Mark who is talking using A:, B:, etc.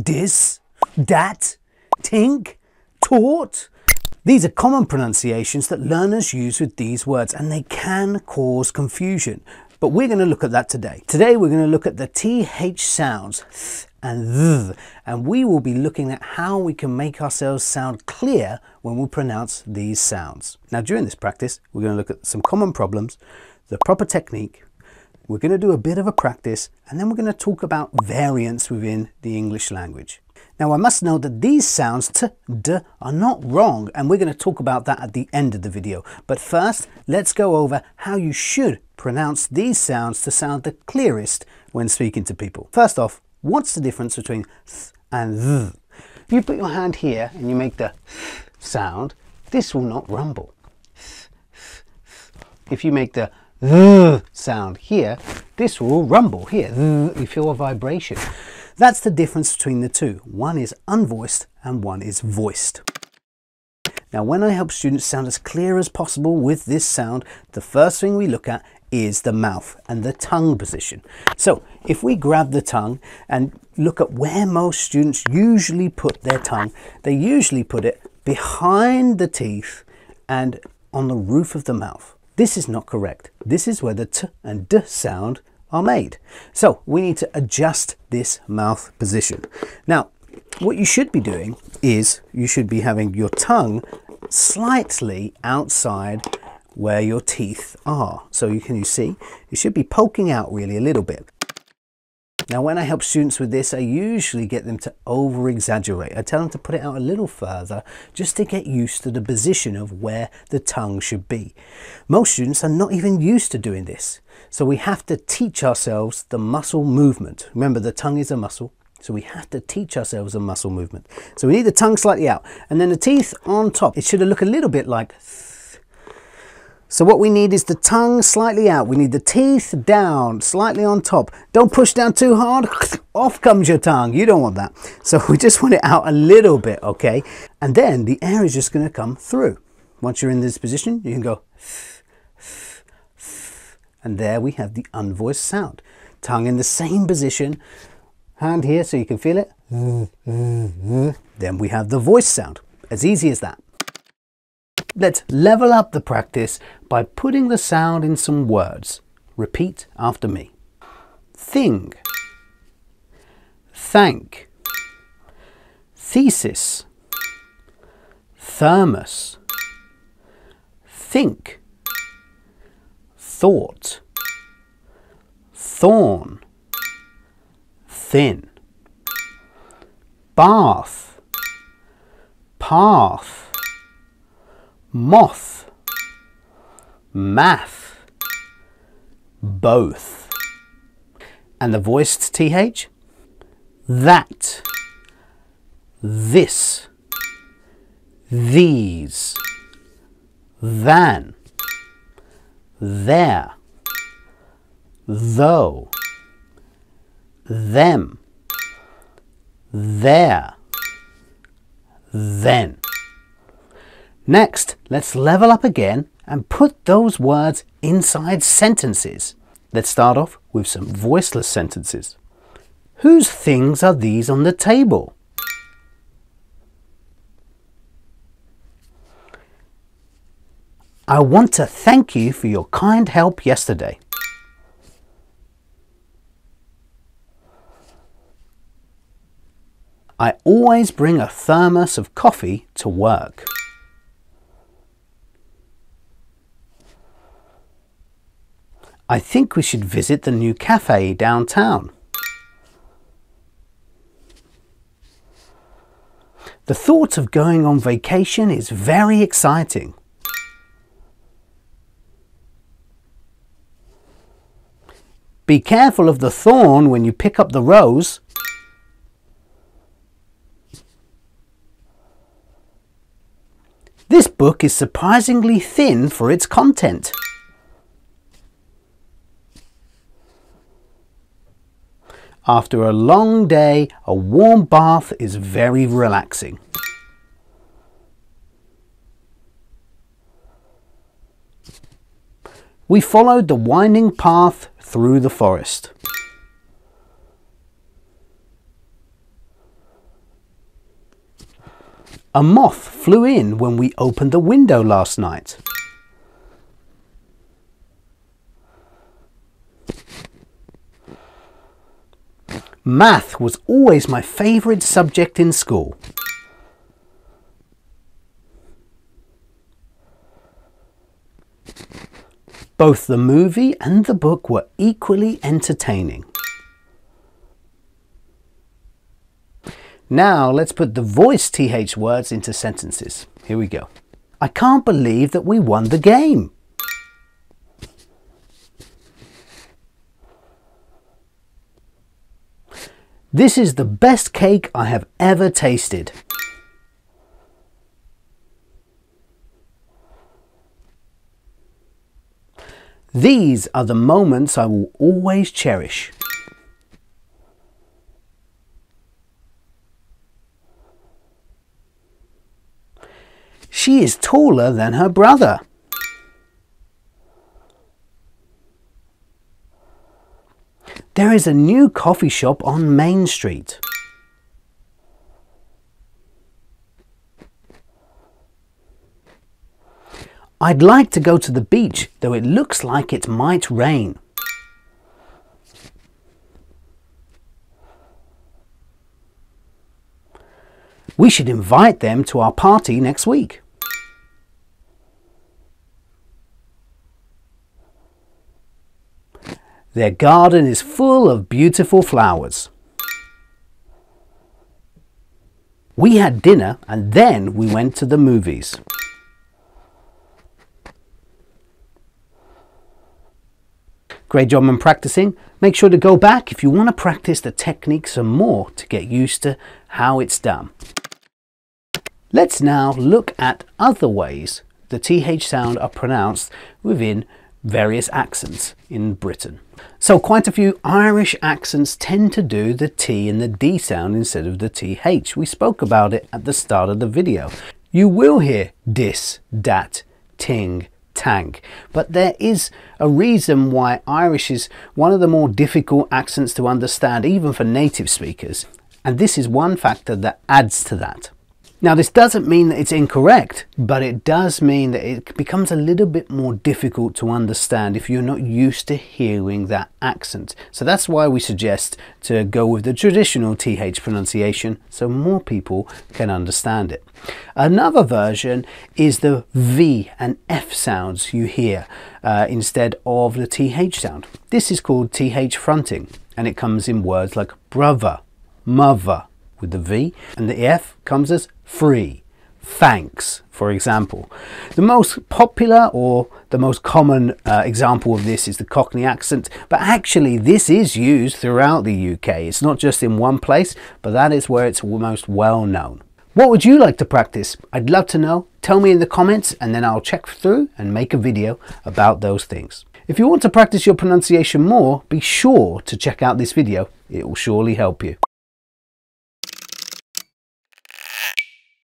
A: dis, dat, tink, taught. These are common pronunciations that learners use with these words, and they can cause confusion. But we're going to look at that today. Today we're going to look at the TH sounds, th and th, and we will be looking at how we can make ourselves sound clear when we pronounce these sounds. Now during this practice, we're going to look at some common problems, the proper technique, we're going to do a bit of a practice, and then we're going to talk about variants within the English language. Now I must note that these sounds t, d are not wrong, and we're going to talk about that at the end of the video. But first, let's go over how you should pronounce these sounds to sound the clearest when speaking to people. First off, what's the difference between th and th? If you put your hand here and you make the th sound, this will not rumble. If you make the th sound here, this will rumble here. You feel a vibration. That's the difference between the two. One is unvoiced and one is voiced. Now when I help students sound as clear as possible with this sound, the first thing we look at is the mouth and the tongue position. So if we grab the tongue and look at where most students usually put their tongue, they usually put it behind the teeth and on the roof of the mouth. This is not correct. This is where the t and d sound are made. So we need to adjust this mouth position. Now what you should be doing is you should be having your tongue slightly outside where your teeth are. So you see it should be poking out really a little bit. Now when I help students with this, I usually get them to over exaggerate. I tell them to put it out a little further just to get used to the position of where the tongue should be. Most students are not even used to doing this. So we have to teach ourselves the muscle movement. Remember, the tongue is a muscle, so we have to teach ourselves a muscle movement. So we need the tongue slightly out and then the teeth on top. It should look a little bit like th. So what we need is the tongue slightly out. We need the teeth down, slightly on top. Don't push down too hard. Off comes your tongue. You don't want that. So we just want it out a little bit, okay? And then the air is just going to come through. Once you're in this position, you can go th, th, th. And there we have the unvoiced sound. Tongue in the same position. Hand here so you can feel it. Then we have the voiced sound. As easy as that. Let's level up the practice by putting the sound in some words. Repeat after me. Thing, thank, thesis, thermos, think, thought, thorn, thin, bath, path, moth, math, both. And the voiced TH? That, this, these, than, there, though, them, there, then. Next, let's level up again and put those words inside sentences. Let's start off with some voiceless sentences. Whose things are these on the table? I want to thank you for your kind help yesterday. I always bring a thermos of coffee to work. I think we should visit the new cafe downtown. The thought of going on vacation is very exciting. Be careful of the thorn when you pick up the rose. This book is surprisingly thin for its content. After a long day, a warm bath is very relaxing. We followed the winding path through the forest. A moth flew in when we opened the window last night. Math was always my favourite subject in school. Both the movie and the book were equally entertaining. Now let's put the voiced TH words into sentences. Here we go. I can't believe that we won the game. This is the best cake I have ever tasted. These are the moments I will always cherish. She is taller than her brother. There is a new coffee shop on Main Street. I'd like to go to the beach, though it looks like it might rain. We should invite them to our party next week. Their garden is full of beautiful flowers. We had dinner and then we went to the movies. Great job in practicing. Make sure to go back if you want to practice the technique some more to get used to how it's done. Let's now look at other ways the TH sound are pronounced within various accents in Britain. So quite a few Irish accents tend to do the T and the D sound instead of the TH. We spoke about it at the start of the video. You will hear dis, dat, ting, tang, but there is a reason why Irish is one of the more difficult accents to understand even for native speakers, and this is one factor that adds to that. Now this doesn't mean that it's incorrect, but it does mean that it becomes a little bit more difficult to understand if you're not used to hearing that accent. So that's why we suggest to go with the traditional TH pronunciation so more people can understand it. Another version is the V and F sounds you hear instead of the TH sound. This is called TH fronting, and it comes in words like brother, mother, with the V, and the F comes as free, thanks, for example. The most popular or the most common example of this is the Cockney accent, but actually this is used throughout the UK. It's not just in one place, but that is where it's most well known. What would you like to practice? I'd love to know. Tell me in the comments and then I'll check through and make a video about those things. If you want to practice your pronunciation more, be sure to check out this video. It will surely help you.